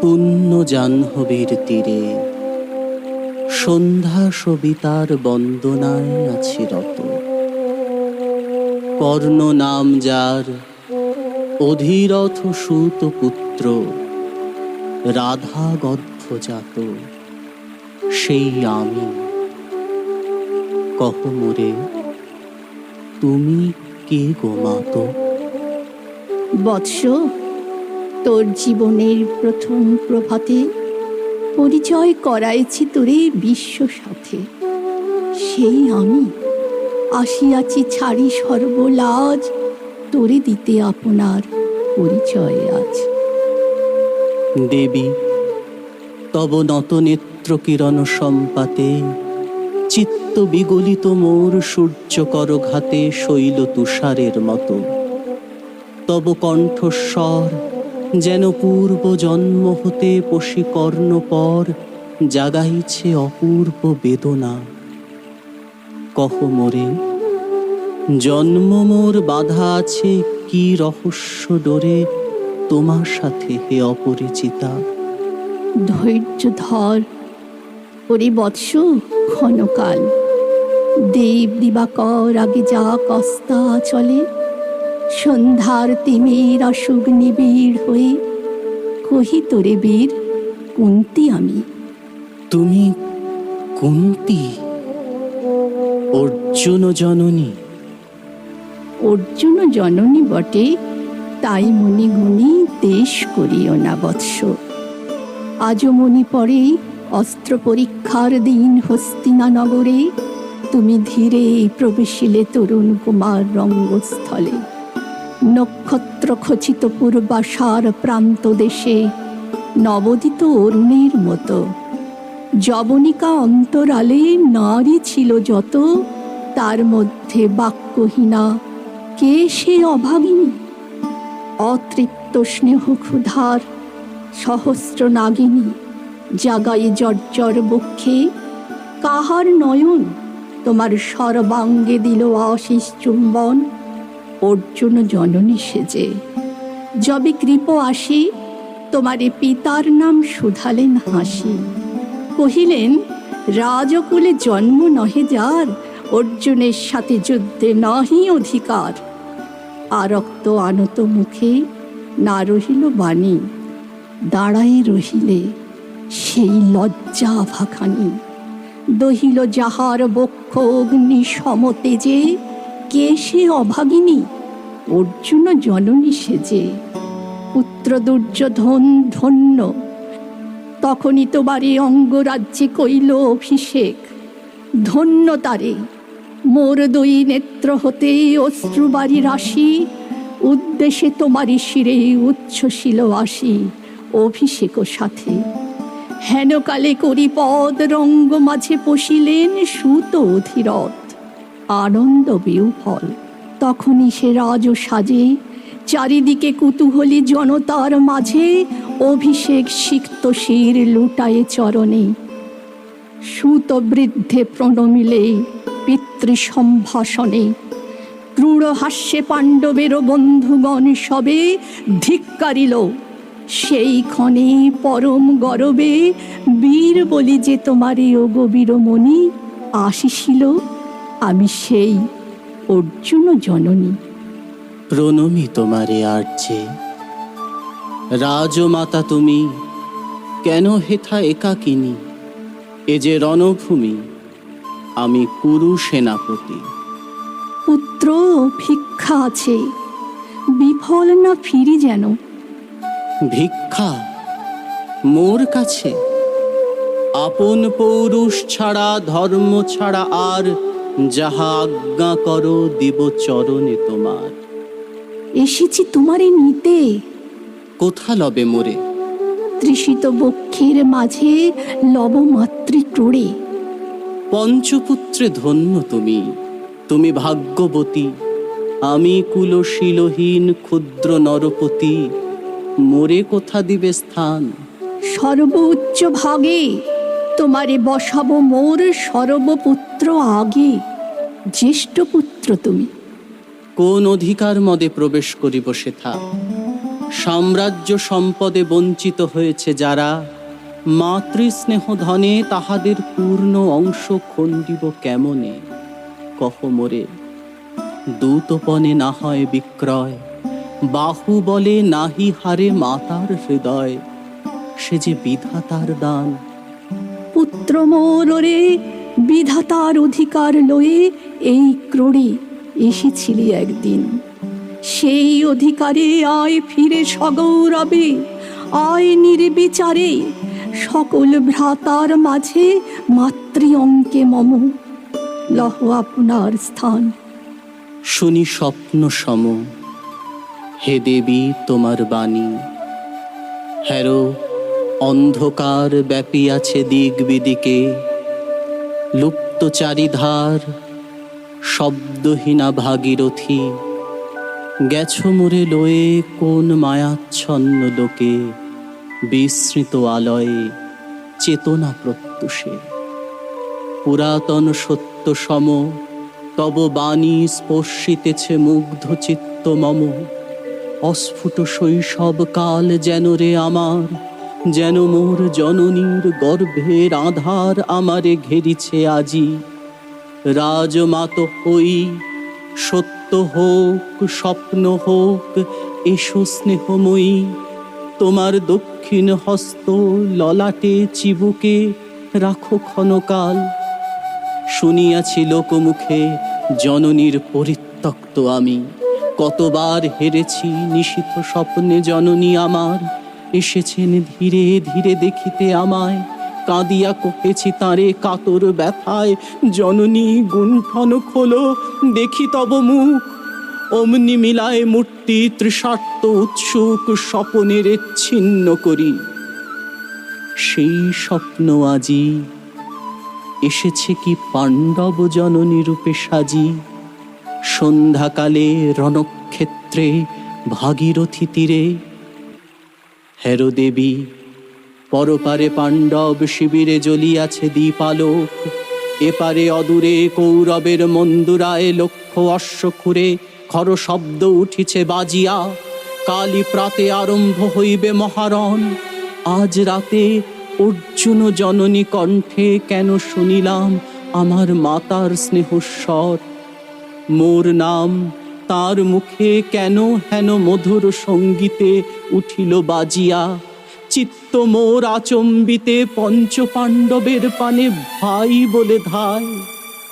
পুণ্য জাহ্নবীর তীরে সন্ধ্যা সবিতার বন্দনায় আছি রত। কর্ণ নাম যার, অধিরথ সুত পুত্র, রাধা গর্ভজাত, সেই আমি। কহ মোরে, তুমি কে গো মাতো? বৎস, তোর জীবনের প্রথম প্রভাতে পরিচয় করাইছি তোরে বিশ্ব সাথে। সেই আমি আসিয়াছি ছাড়ি সর্বলাজ, তোরে দিতে আপনার পরিচয় আজ। দেবী, তব নত নেত্র কিরণ সম্পাতে চিত্ত বিগলিত মোর সূর্যকর ঘাতে শৈল তুষারের মতো। তব কণ্ঠস্বর যেন পূর্ব জন্ম হতে পশিকর্ণ পর জাগাইছে অপূর্ব বেদনা। কহ মোরে, জন্ম মোর বাধা আছে কি রহস্য ডোরে তোমার সাথে হে অপরিচিতা? ধৈর্য ধর ওরে বৎস, ক্ষণকাল। দেব দিবাকর আগে যা কস্তা চলে, সন্ধ্যার তিমির অসুখ নিবিড় হয়ে কহি তোরে বীর, কুন্তি আমি। তুমি কুন্তি, অর্জুন জননী? অর্জুন জননী বটে, তাই মনি গুণী দেশ করিও না বৎস। আজও মনি পড়ে অস্ত্র পরীক্ষার দিন হস্তিনা নগরে, তুমি ধীরে প্রবেশিলে তরুণ কুমার রঙ্গস্থলে। নক্ষত্র খচিত পূর্বাশার প্রান্ত দেশে নবোদিত অরুণের মতো। যবনিকা অন্তরালে নারী ছিল যত, তার মধ্যে বাক্যহীনা কে সে অভাগিনী? অতৃপ্ত স্নেহ ক্ষুধার সহস্র নাগিনী জাগায়ে জর্জর বক্ষে, কাহার নয়ন তোমার সর্বাঙ্গে দিল আশিস চুম্বন? অর্জুন জননী সেজে যবে কৃপ আসি, তোমারে পিতার নাম শুধালেন হাসি। কহিলেন, রাজকুলে জন্ম নহে যার, অর্জুনের সাথে যুদ্ধে নহি অধিকার। আরক্ত আনত মুখে না রহিল বাণী, দাঁড়ায় রহিলে সেই লজ্জা ভাখানি। দহিল যাহার বক্ষ অগ্নি সমতেজে, কে সে অভাগিনী? অর্জুন জননী সেজে। পুত্র দুর্যোধন ধন্য, তখনই তোবারে অঙ্গরাজ্যে কইল অভিষেক। ধন্য তারে, মোর দুই নেত্র হতে অশ্রুবারি রাশি, উদ্দেশ্যে তোমারি শিরে উচ্ছ্বসিল আসি অভিষেক সাথে। হেনকালে করি পদ রঙ্গ মাঝে পশিলেন সুত অধিরথ, আনন্দ বিহ্বল। তখনই সে রাজ সাজে, চারিদিকে কুতূহলী জনতার মাঝে অভিষেক সিক্ত শির লুটায়ে চরণে। সুত বৃদ্ধে প্রণমিলে পিতৃ সম্ভাষণে, ক্রূর হাস্যে পাণ্ডবের বন্ধুগণ সবে ধিক্কারিল। সেই ক্ষণে পরম গরবে বীর বলি যে তোমারে ও গবীরমণি আসিছিল, আমি সেই অর্জুন জননী। প্রণমি তোমারে আর্যে, রাজমাতা তুমি, কেন হেথা একাকিনী? এ যে রণভূমি, আমি কুরু সেনাপতি। পুত্র, ভিক্ষা আছে, বিফল না ফিরি যেন। ভিক্ষা মোর কাছে? আপন পৌরুষ ছাড়া ধর্ম ছাড়া আর যাহা আজ্ঞা করো দিব চরণে তোমার। এসেছি তোমারে নিতে। কোথা লবে মোরে? তৃষিত বক্ষের মাঝে লব মাতৃক্রোড়ে। পঞ্চপুত্রে ধন্য তুমি, তুমি ভাগ্যবতী। আমি কুলশীলহীন ক্ষুদ্র নরপতি, মোরে কোথা দিবে স্থান? সর্বোচ্চ ভাগে তোমারে বসাবো মোর সর্বপুত্র আগে। জ্যেষ্ঠ পুত্র তুমি। কোন অধিকার মদে প্রবেশ করিব সেথা? সাম্রাজ্য সম্পদে বঞ্চিত হয়েছে যারা, মাতৃস্নেহ ধনে তাহাদের পূর্ণ অংশ খণ্ডিব কেমনে? কহ মোরে। দূতপনে না হয় বিক্রয়, বাহু বলে নাহি হারে মাতার হৃদয়, সে যে বিধাতার দান। পুত্র মোর রে, বিধাতার অধিকার লয়ে এই ক্রোড়ে এসেছিলি একদিন। সেই অধিকারে আয় ফিরে সগৌরবে, আয় নির্বিচারে, সকল ভ্রাতার মাঝে মাতৃ অঙ্কে মম। লহ আপনার স্থান। শুনি স্বপ্ন সম, হে দেবী তোমার বাণী। হ্যারো অন্ধকার ব্যাপিয়াছে দিক বিদিকে, লুপ্ত চারিধার শব্দহীনা ভাগীরথী। গেছো মোরে লয়ে কোন মায়াচ্ছন্ন লোকে, বিস্মৃত আলয়ে চেতনা প্রত্যুষে। পুরাতন সত্য সম তব বাণী স্পর্শিতেছে মুগ্ধ চিত্ত মম। অস্ফুট শৈশব কাল যেন রে আমার, যেন মোর জননীর গর্ভের আধার আমারে ঘেরিছে আজি। রাজমাত হই, সত্য হোক স্বপ্ন হোক, এসো স্নেহময়ী। তোমার দক্ষিণ হস্ত ললাটে চিবুকে রাখো ক্ষণকাল। শুনিয়াছি লোকমুখে জননীর পরিত্যক্ত আমি, কতবার হেরেছি নিশীথ স্বপ্নে জননী আমার। এসেছেন ধীরে ধীরে দেখিতে আমায়, কাঁদিয়া কহেছি তারে কাতর ব্যথায়, জননী গুণ্ঠন খোলো দেখি তব মুখ। অমনি মিলায় মূর্তি তৃষার্ত উৎসুক স্বপনের ছিন্ন করি। সেই স্বপ্ন আজি এসেছে কি পাণ্ডব জননী রূপে সাজি। সন্ধ্যাকালে রণক্ষেত্রে ভাগীরথী তীরে, হেরো দেবী পরপারে পাণ্ডব শিবিরে জ্বলিয়াছে দীপালোক। এপারে অদূরে কৌরবের মন্দুরায় লক্ষ অশ্বক্ষুরে খর শব্দ উঠিছে বাজিয়া। কালী প্রাতে আরম্ভ হইবে মহারণ। আজ রাতে অর্জুন জননী কণ্ঠে কেন শুনিলাম আমার মাতার স্নেহস্বর। মোর নাম তার মুখে কেন হেন মধুর সঙ্গীতে উঠিল বাজিয়া। চিত্ত মোর আচম্বিতে পঞ্চ পাণ্ডবের পানে ভাই বলে ধায়।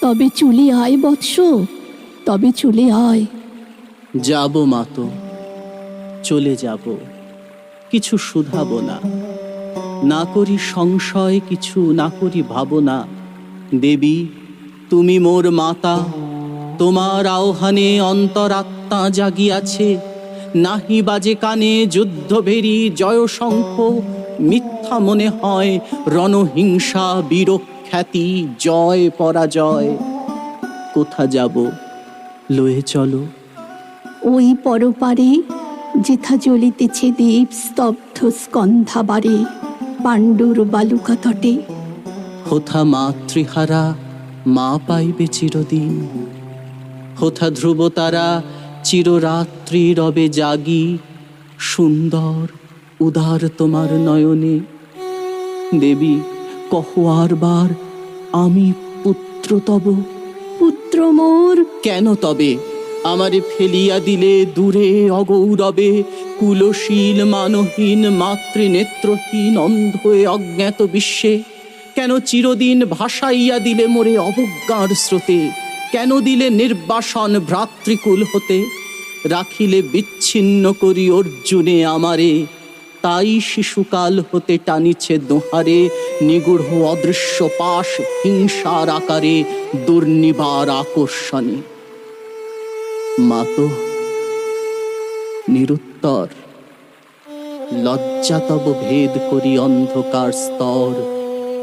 তবে চলে আয় বৎস, তবে চলে আয়। যাব মাতো, চলে যাব, কিছু শুধাব না। না করি সংশয় কিছু, না করি ভাবনা। দেবী তুমি মোর মাতা, তোমার আহ্বানে অন্তরাত্মা জাগিয়াছে। নাহি বাজে কানে যুদ্ধভেরী জয় শঙ্খ, মিথ্যা মনে হয় রণহিংসা বীরখ্যাতি জয় পরাজয়। কোথা যাব লয়ে চলো। ওই পরপারে যেথা জ্বলিতেছে দীপ স্তব্ধ স্কন্ধাবারে, পাণ্ডুর বালুকা তটে। হোথা মাতৃহারা মা পাইবে চিরদিন, হোথা ধ্রুব তারা চিররাত্রি রবে জাগি। সুন্দর উদার তোমার নয়নে, দেবী কহ আরবার আমি পুত্র তব। পুত্র মোর। কেন তবে আমারে ফেলিয়া দিলে দূরে অগৌরবে, কুলশীল মানহীন মাতৃনেত্রহীন অন্ধ এ অজ্ঞাত বিশ্বে? কেন চিরদিন ভাসাইয়া দিলে মোরে অবজ্ঞার স্রোতে? কেন দিলে নির্বাসন ভ্রাতৃকুল হতে? রাখিলে বিচ্ছিন্ন করি অর্জুনে আমারে, তাই শিশুকাল হতে টানিছে দোহারে নিগূঢ় অদৃশ্য পাশ হিংসার আকারে দুর্নিবার আকর্ষণে। মাতো নিরুত্তর, লজ্জা তব ভেদ করি অন্ধকার স্তর।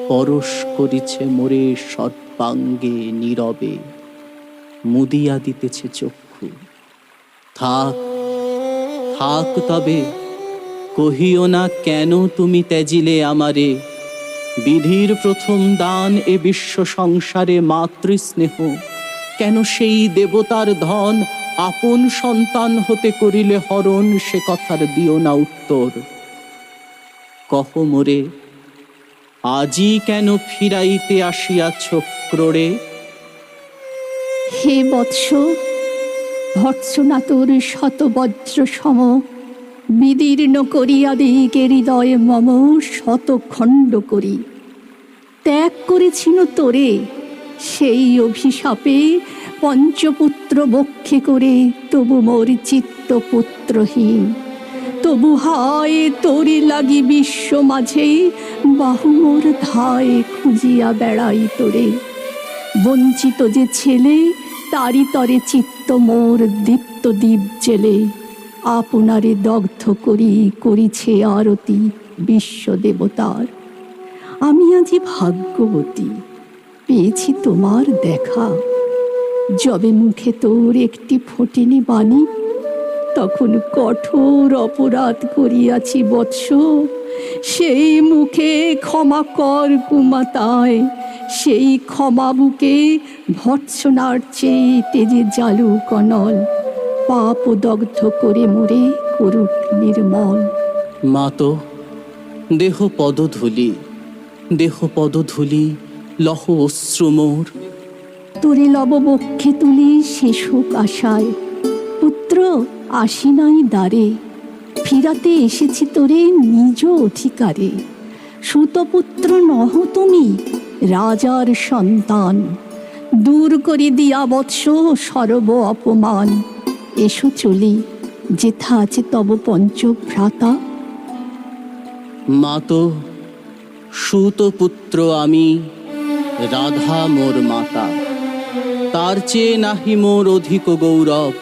পরশ করিছে মোরে সর্বাঙ্গে নীরবে, মুদিয়া দিতেছে চক্ষু। থাক থাক তবে, কহিও না কেন তুমি ত্যাজিলে আমারে। বিধির প্রথম দান এ বিশ্ব সংসারে মাতৃস্নেহ, কেন সেই দেবতার ধন আপন সন্তান হতে করিলে হরণ, সে কথার দিও না উত্তর। কহ মোরে, আজই কেন ফিরাইতে আসিয়াছ ক্রোড়ে? হে বৎস, ভর্ৎসনা তোর শত বজ্র সম, বিদীর্ণ করিয়া দিকে হৃদয় মম শত খণ্ড করি। ত্যাগ করেছিল তোরে, সেই অভিশাপে পঞ্চপুত্র বক্ষে করে, তবু মোর চিত্ত পুত্রহীন। তবু হায় তোরে লাগি বিশ্ব মাঝে, বাহু মোর ধায় খুঁজিয়া বেড়াই তোরে। বঞ্চিত যে ছেলে, তারি তরে চিত্ত মোর দীপ্ত দীপ জেলে। আপনারে দগ্ধ করি করিছে আরতি বিশ্ব দেবতার। আমি আজি ভাগ্যবতী, পেয়েছি তোমার দেখা। যবে মুখে তোর একটি ফোটেনি বাণী, তখন কঠোর অপরাধ করিয়াছি বৎস। সেই মুখে ক্ষমা কর কুমাতায়, সেই ক্ষমা বুকে ভর্ৎসনার চেয়ে তেজে জালু কনল। পাপ দগ্ধ করে মোরে করুক নির্মল। মাতো, দেহ পদধূলি, দেহ পদধূলি, লহ অশ্রু মোর। তোরে লব বক্ষে তুলি শেষ হোক আশায়, পুত্র আসি নাই দ্বারে। ফিরাতে এসেছি তোরে নিজ অধিকারে। সুতপুত্র নহ তুমি, রাজার সন্তান। দূর করে দিয়া বৎস সর্ব অপমান। এসো চলি, যেথা আছে তব পঞ্চভ্রাতা। মাতো, সুতপুত্র আমি, রাধা মোর মাতা। তার চেয়ে নাহি মোর অধিক গৌরব।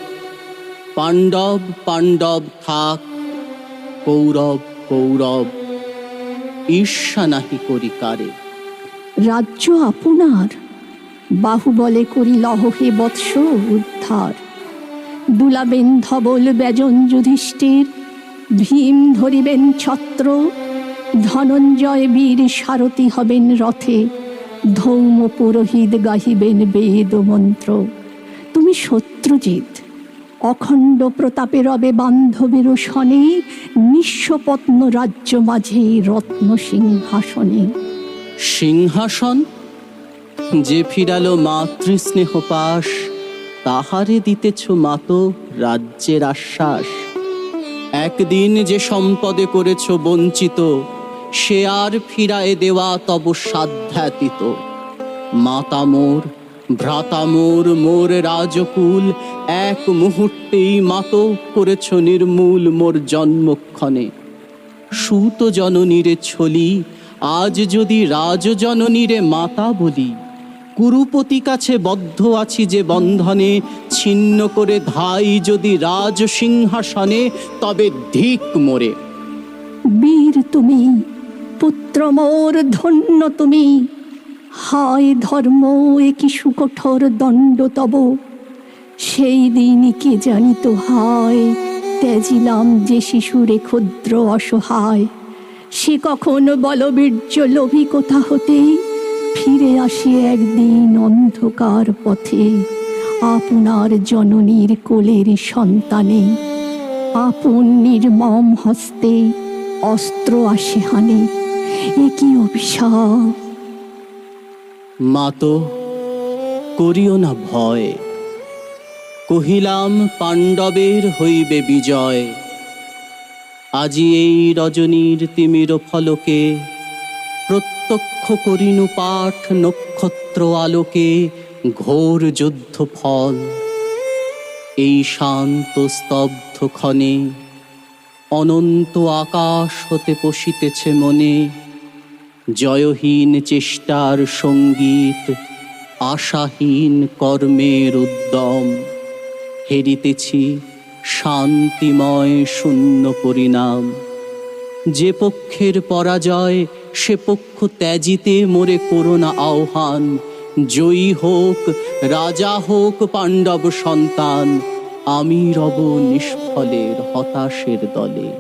পাণ্ডব পাণ্ডব থাক, কৌরব কৌরব, ঈর্ষা নাহি করি কারে। রাজ্য আপনার, বাহুবলে করি লহ হে বৎস উদ্ধার। দুলাবেন ধবল ব্যজন যুধিষ্ঠির, ভীম ধরিবেন ছত্র। ধনঞ্জয় বীর সারথি হবেন রথে, ধৌম পুরোহিত গাহিবেন বেদ মন্ত্র। তুমি সত্যজিৎ, অখণ্ড প্রতাপে রবে বান্ধবের সনে। নিঃস্বপত্ন রাজ্য মাঝে রত্ন সিংহাসনে। সিংহাসন? যে ফিরালো মাতৃস্নেহ পাশ, তাহারে দিতেছ মাতো রাজ্যের আশ্বাস। একদিন যে সম্পদে করেছ বঞ্চিত, সে আর ফিরায়ে দেওয়া তব সাধ্যাতীত। মাতা মোর, ভ্রাতা মোর, মোর রাজকুল, এক মুহূর্তেই মাতো করেছ নির্মূল মোর জন্মক্ষণে। সুত জননীরে ছলি, আজ যদি রাজজননীরে মাতা বলি। কুরুপতি কাছে বদ্ধ আছি যে বন্ধনে, ছিন্ন করে ধাই যদি রাজ সিংহাসনে, তবে ধিক মোরে। বীর তুমি, পুত্র মোর ধন্য তুমি। হায় ধর্ম, এ কি সুকঠোর দণ্ড তব। সেই দিন কে জানিত হায়, ত্যাজিলাম যে শিশুরে ক্ষুদ্র অসহায়। সে কখন বলবীর্য লোভী কোথা হতে, ফিরে আসে একদিন অন্ধকার পথে। আপনার জননীর কোলের সন্তানে, আপন নির্মম হস্তে অস্ত্র আসে হানে। এ কি অভিশাপ! মাতো, করিও না ভয়। কহিলাম পাণ্ডবের হইবে বিজয়। আজি এই রজনীর তিমির ফলকে, প্রত্যক্ষ করিনু পাঠ নক্ষত্র আলোকে ঘোর যুদ্ধ ফল। এই শান্ত স্তব্ধ ক্ষণে, অনন্ত আকাশ হতে পশিতেছে মনে। জয়হীন চেষ্টার সঙ্গীত, আশাহীন কর্মের উদ্যম। হেরিতেছি শান্তিময় শূন্য পরিণাম। যে পক্ষের পরাজয়, সে পক্ষ ত্যাজিতে মোরে করোনা আহ্বান। জয়ী হোক, রাজা হোক পাণ্ডব সন্তান, আমি রব নিষ্ফলের হতাশের দলে।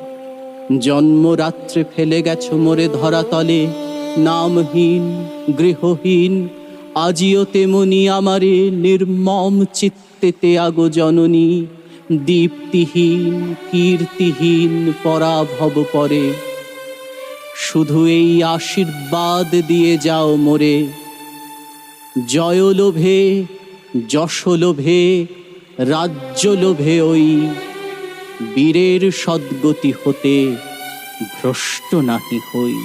জন্মরাত্রে ফেলে গেছ মোরে ধরাতলে, নামহীন গৃহহীন। আজিও তেমনি আমারে নির্মম চিত্ত হস্তেতে আগো জননী, দীপ্তিহীন কীর্তিহীন পরাভব পরে। শুধু এই আশীর্বাদ দিয়ে যাও মোরে, জয় লোভে যশ লোভে রাজ্য লোভে ওই বীরের সদ্গতি হতে ভ্রষ্ট নাহি হই।